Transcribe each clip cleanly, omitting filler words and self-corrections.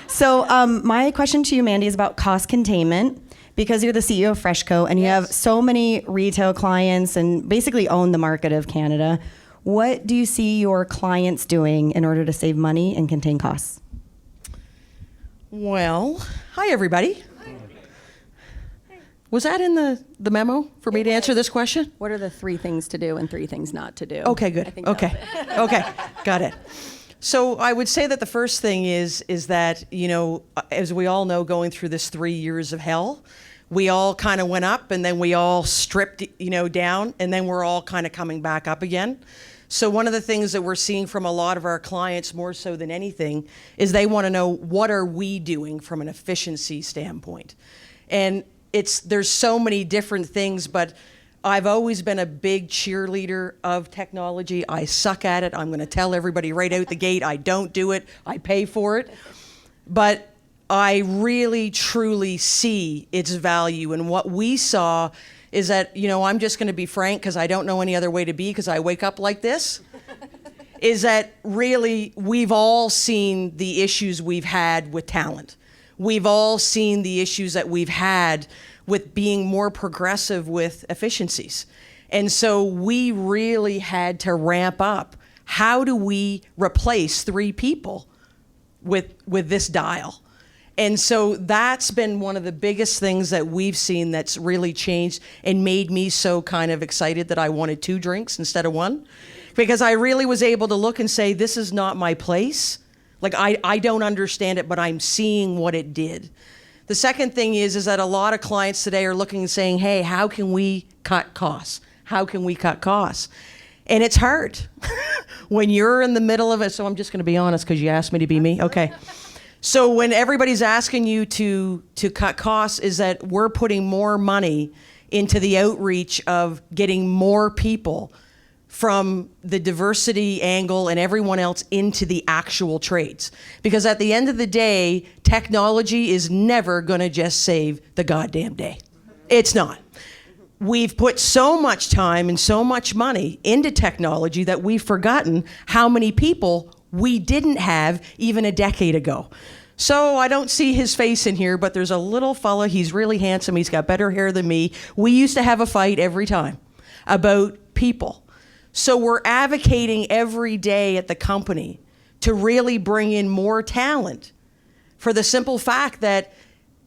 So my question to you, Mandy, is about cost containment. Because you're the CEO of FreshCo and you have so many retail clients and basically own the market of Canada, what do you see your clients doing in order to save money and contain costs? Well, hi everybody. Was that in the memo for me to answer this question? What are the 3 things to do and 3 things not to do? Okay, good. Okay, got it. So I would say that the first thing is that, you know, as we all know, going through this 3 years of hell, we all kind of went up and then we all stripped, you know, down, and then we're all kind of coming back up again. So one of the things that we're seeing from a lot of our clients, more so than anything, is they want to know, what are we doing from an efficiency standpoint? And there's so many different things, but I've always been a big cheerleader of technology. I suck at it. I'm going to tell everybody right out the gate, I don't do it. I pay for it. But I really, truly see its value. And what we saw is that, you know, I'm just going to be frank because I don't know any other way to be because I wake up like this, is that really we've all seen the issues we've had with talent. We've all seen the issues that we've had with being more progressive with efficiencies. And so we really had to ramp up. How do we replace 3 people with this dial? And so that's been one of the biggest things that we've seen that's really changed and made me so kind of excited that I wanted 2 drinks instead of 1. Because I really was able to look and say, this is not my place. Like, I don't understand it, but I'm seeing what it did. The second thing is that a lot of clients today are looking and saying, hey, how can we cut costs? How can we cut costs? And it's hard when you're in the middle of it. So I'm just going to be honest because you asked me to be me. Okay. So when everybody's asking you to cut costs, is that we're putting more money into the outreach of getting more people from the diversity angle and everyone else into the actual trades. Because at the end of the day, technology is never going to just save the goddamn day. It's not. We've put so much time and so much money into technology that we've forgotten how many people we didn't have even a decade ago. So I don't see his face in here, but there's a little fella. He's really handsome. He's got better hair than me. We used to have a fight every time about people. So we're advocating every day at the company to really bring in more talent for the simple fact that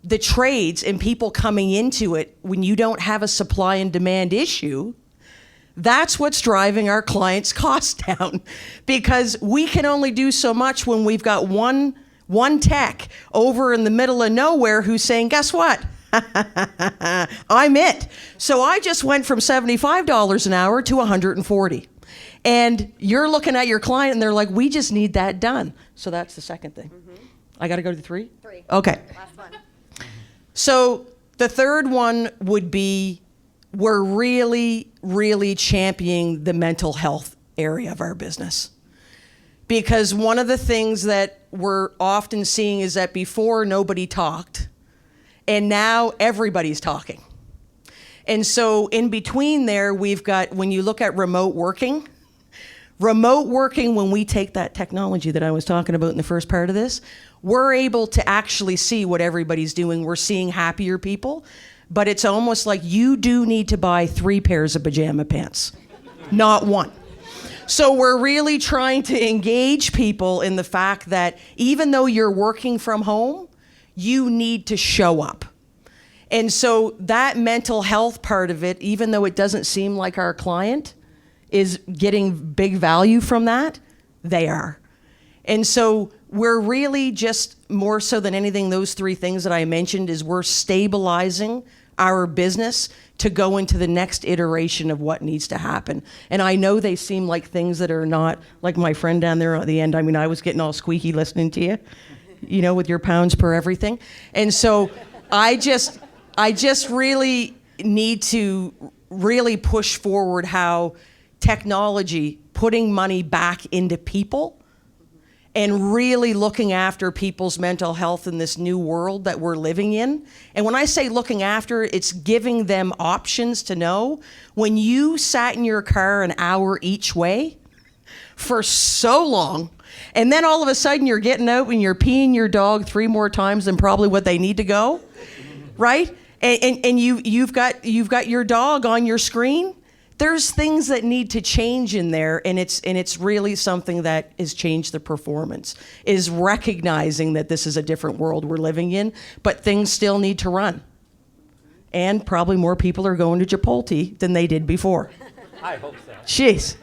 the trades and people coming into it, when you don't have a supply and demand issue, that's what's driving our clients' costs down, because we can only do so much when we've got one tech over in the middle of nowhere who's saying, guess what? I'm it. So I just went from $75 an hour to $140. And you're looking at your client and they're like, we just need that done. So that's the second thing. Mm-hmm. I got to go to 3? 3. Okay. Last one. So the third one would be, we're really, really championing the mental health area of our business. Because one of the things that we're often seeing is that before nobody talked, and now everybody's talking. And so in between there, we've got, when you look at remote working, when we take that technology that I was talking about in the first part of this, we're able to actually see what everybody's doing. We're seeing happier people. But it's almost like you do need to buy 3 pairs of pajama pants, not 1. So we're really trying to engage people in the fact that even though you're working from home, you need to show up. And so that mental health part of it, even though it doesn't seem like our client is getting big value from that, they are. And so we're really just, more so than anything, those 3 things that I mentioned, is we're stabilizing our business to go into the next iteration of what needs to happen. And I know they seem like things that are not, like my friend down there at the end, I mean, I was getting all squeaky listening to you, you know, with your pounds per everything. And so I just really need to really push forward how technology, putting money back into people, and really looking after people's mental health in this new world that we're living in. And when I say looking after, it's giving them options to know when you sat in your car an hour each way, for so long. And then all of a sudden you're getting out and you're peeing your dog 3 more times than probably what they need to go, right? And you've got your dog on your screen. There's things that need to change in there, and it's really something that has changed the performance, is recognizing that this is a different world we're living in, but things still need to run. And probably more people are going to Chipotle than they did before. I hope so. Jeez.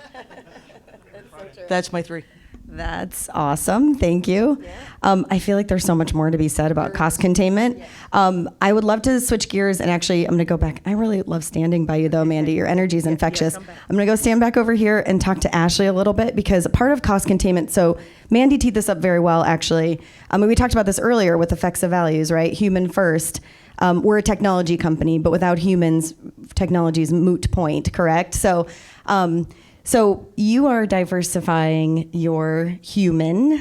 That's my 3. That's awesome. Thank you. I feel like there's so much more to be said about cost containment. I would love to switch gears, and actually, I'm going to go back. I really love standing by you, though, Mandy. Your energy is infectious. I'm going to go stand back over here and talk to Ashley a little bit, because part of cost containment, so Mandy teed this up very well, actually. We talked about this earlier with the Fexa values, right? Human first. We're a technology company, but without humans, technology is moot point, correct? So you are diversifying your humans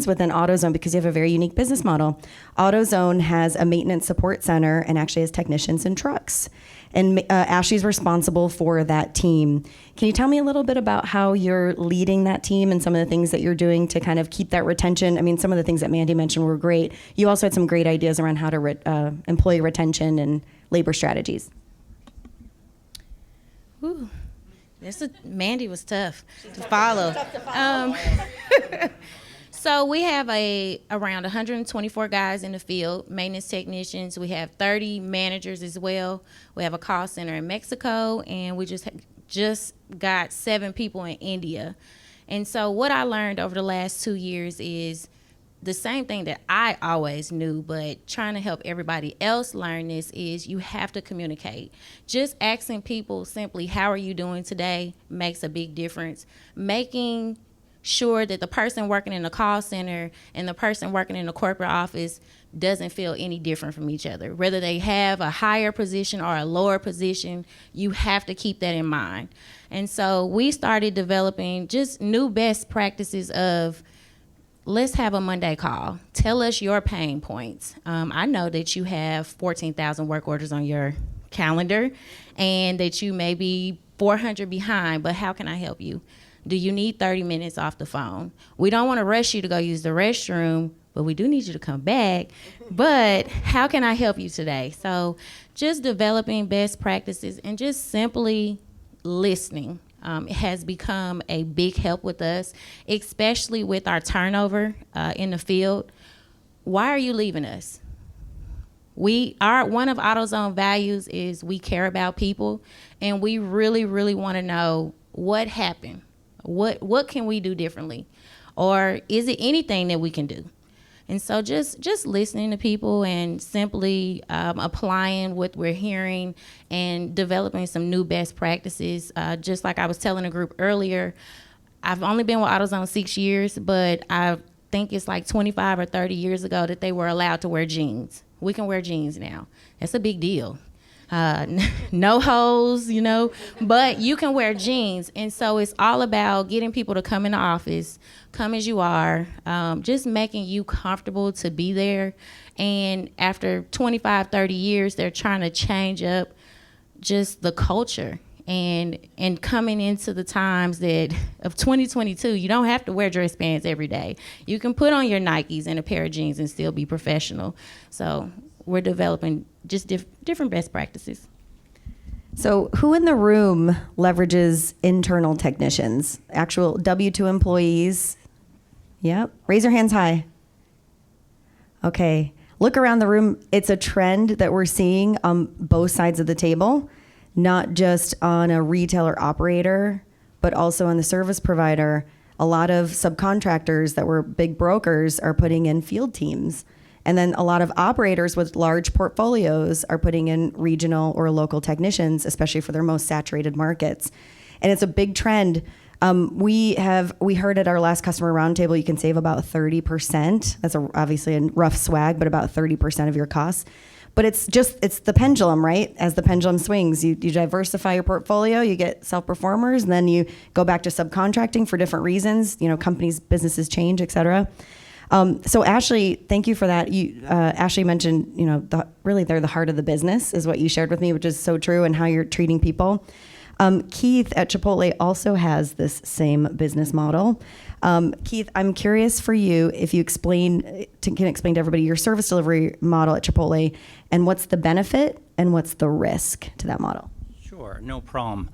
within AutoZone because you have a very unique business model. AutoZone has a maintenance support center and actually has technicians and trucks. And Ashley's responsible for that team. Can you tell me a little bit about how you're leading that team and some of the things that you're doing to kind of keep that retention? I mean, some of the things that Mandy mentioned were great. You also had some great ideas around how to employee retention and labor strategies. Ooh. Mandy was tough to follow. So we have around 124 guys in the field, maintenance technicians. We have 30 managers as well. We have a call center in Mexico, and we just got 7 people in India. And so what I learned over the last 2 years is the same thing that I always knew, but trying to help everybody else learn this is you have to communicate. Just asking people simply, how are you doing today, makes a big difference. Making sure that the person working in the call center and the person working in the corporate office doesn't feel any different from each other. Whether they have a higher position or a lower position, you have to keep that in mind. And so we started developing just new best practices of, let's have a Monday call. Tell us your pain points. I know that you have 14,000 work orders on your calendar and that you may be 400 behind, but how can I help you? Do you need 30 minutes off the phone? We don't want to rush you to go use the restroom, but we do need you to come back. But how can I help you today? So just developing best practices and just simply listening. It has become a big help with us, especially with our turnover in the field. Why are you leaving us? One of AutoZone values is we care about people, and we really, really want to know what happened. What can we do differently? Or is it anything that we can do? And so just listening to people and simply applying what we're hearing and developing some new best practices. Just like I was telling a group earlier, I've only been with AutoZone 6 years, but I think it's like 25 or 30 years ago that they were allowed to wear jeans. We can wear jeans now. That's a big deal. No holes, but you can wear jeans. And so it's all about getting people to come in the office, come as you are, just making you comfortable to be there. And after 25, 30 years, they're trying to change up just the culture. And coming into the times of 2022, you don't have to wear dress pants every day. You can put on your Nikes and a pair of jeans and still be professional. So we're developing just different best practices. So who in the room leverages internal technicians, actual W-2 employees? Yep. Raise your hands high. Okay. Look around the room. It's a trend that we're seeing on both sides of the table, not just on a retailer operator, but also on the service provider. A lot of subcontractors that were big brokers are putting in field teams. And then a lot of operators with large portfolios are putting in regional or local technicians, especially for their most saturated markets. And it's a big trend. We heard at our last customer roundtable, you can save about 30%. That's obviously a rough swag, but about 30% of your costs. But it's the pendulum, right? As the pendulum swings, you diversify your portfolio, you get self-performers, and then you go back to subcontracting for different reasons. Companies, businesses change, et cetera. So Ashley, thank you for that. Ashley mentioned, really they're the heart of the business is what you shared with me, which is so true, and how you're treating people. Keith at Chipotle also has this same business model. Keith, I'm curious for you if you can explain to everybody your service delivery model at Chipotle and what's the benefit and what's the risk to that model. Sure, no problem.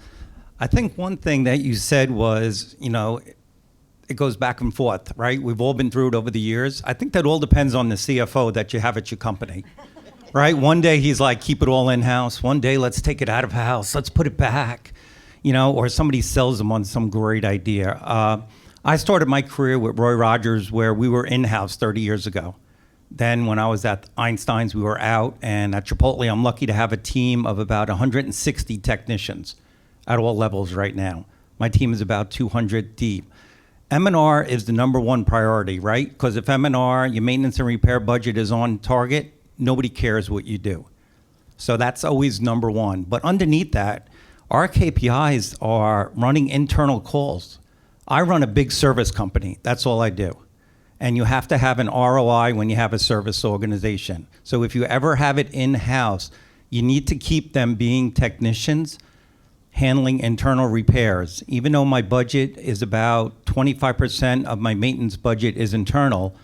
I think one thing that you said was, it goes back and forth, right? We've all been through it over the years. I think that all depends on the CFO that you have at your company, right? One day he's like, keep it all in-house. One day, let's take it out of house. Let's put it back, or somebody sells them on some great idea. I started my career with Roy Rogers where we were in-house 30 years ago. Then when I was at Einstein's, we were out. And at Chipotle, I'm lucky to have a team of about 160 technicians at all levels right now. My team is about 200 deep. M&R is the number one priority, right? Because if M&R, your maintenance and repair budget is on target, nobody cares what you do. So that's always number one. But underneath that, our KPIs are running internal calls. I run a big service company. That's all I do. And you have to have an ROI when you have a service organization. So if you ever have it in-house, you need to keep them being technicians handling internal repairs. Even though my budget is about 25% of my maintenance budget is internal,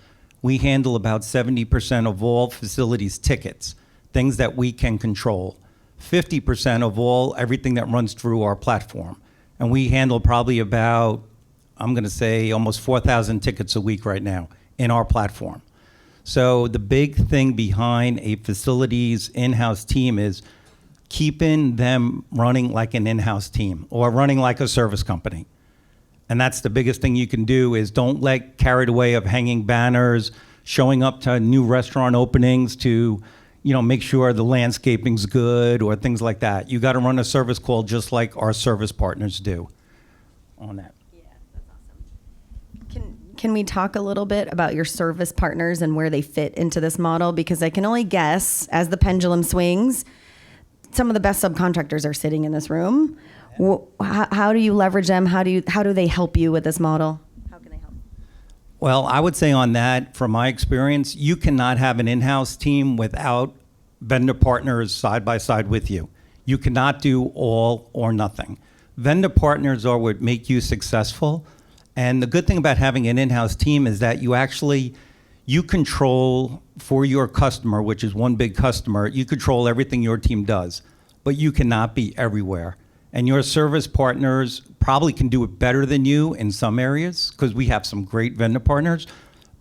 we handle about 70% of all facilities tickets, things that we can control. 50% of everything that runs through our platform. And we handle probably about, I'm gonna say almost 4,000 tickets a week right now in our platform. So the big thing behind a facilities in-house team is keeping them running like an in-house team or running like a service company. And that's the biggest thing you can do is don't get carried away of hanging banners, showing up to new restaurant openings to, make sure the landscaping's good or things like that. You got to run a service call just like our service partners do on that. Yeah, that's awesome. Can we talk a little bit about your service partners and where they fit into this model? Because I can only guess as the pendulum swings, some of the best subcontractors are sitting in this room. How do you leverage them? How do they help you with this model? How can they help? Well, I would say on that, from my experience, you cannot have an in-house team without vendor partners side by side with you. You cannot do all or nothing. Vendor partners are what make you successful. And the good thing about having an in-house team is that you control for your customer, which is one big customer, you control everything your team does, but you cannot be everywhere. And your service partners probably can do it better than you in some areas because we have some great vendor partners,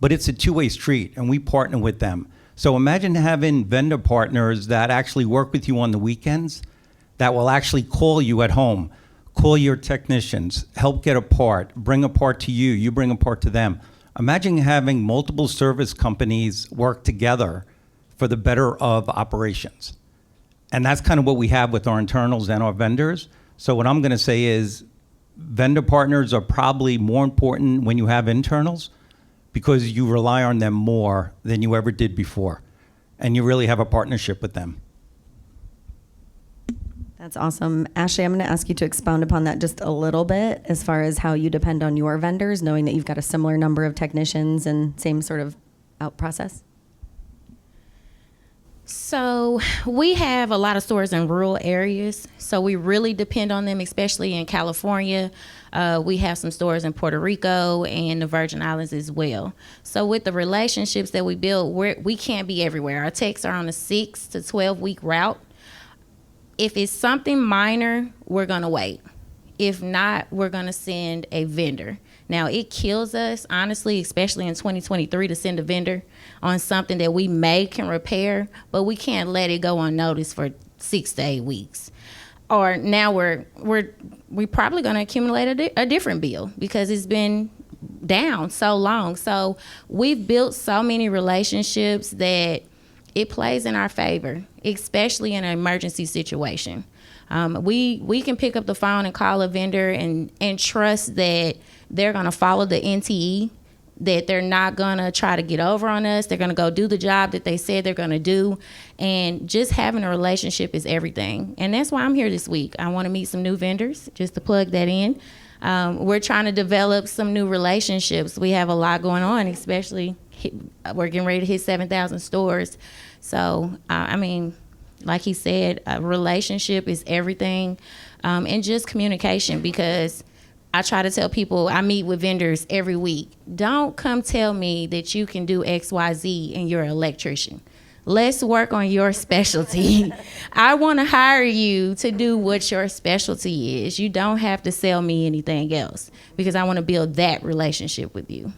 but it's a two-way street and we partner with them. So imagine having vendor partners that actually work with you on the weekends, that will actually call you at home, call your technicians, help get a part, bring a part to you, you bring a part to them. Imagine having multiple service companies work together for the better of operations. And that's kind of what we have with our internals and our vendors. So what I'm going to say is vendor partners are probably more important when you have internals because you rely on them more than you ever did before. And you really have a partnership with them. That's awesome. Ashley, I'm going to ask you to expound upon that just a little bit as far as how you depend on your vendors, knowing that you've got a similar number of technicians and same sort of out process. So we have a lot of stores in rural areas, so we really depend on them, especially in California. We have some stores in Puerto Rico and the Virgin Islands as well. So with the relationships that we build, we can't be everywhere. Our techs are on a 6 to 12 week route. If it's something minor, we're going to wait. If not, we're going to send a vendor. Now, it kills us, honestly, especially in 2023, to send a vendor on something that we can repair, but we can't let it go unnoticed for 6 to 8 weeks. Or now we're probably going to accumulate a different bill because it's been down so long. So we've built so many relationships that it plays in our favor, especially in an emergency situation. We can pick up the phone and call a vendor and trust that they're going to follow the NTE, that they're not going to try to get over on us. They're going to go do the job that they said they're going to do. And just having a relationship is everything. And that's why I'm here this week. I want to meet some new vendors, just to plug that in. We're trying to develop some new relationships. We have a lot going on, especially we're getting ready to hit 7,000 stores. So, Like he said, a relationship is everything, and just communication, because I try to tell people, I meet with vendors every week, don't come tell me that you can do X, Y, Z and you're an electrician. Let's work on your specialty. I want to hire you to do what your specialty is. You don't have to sell me anything else, because I want to build that relationship with you.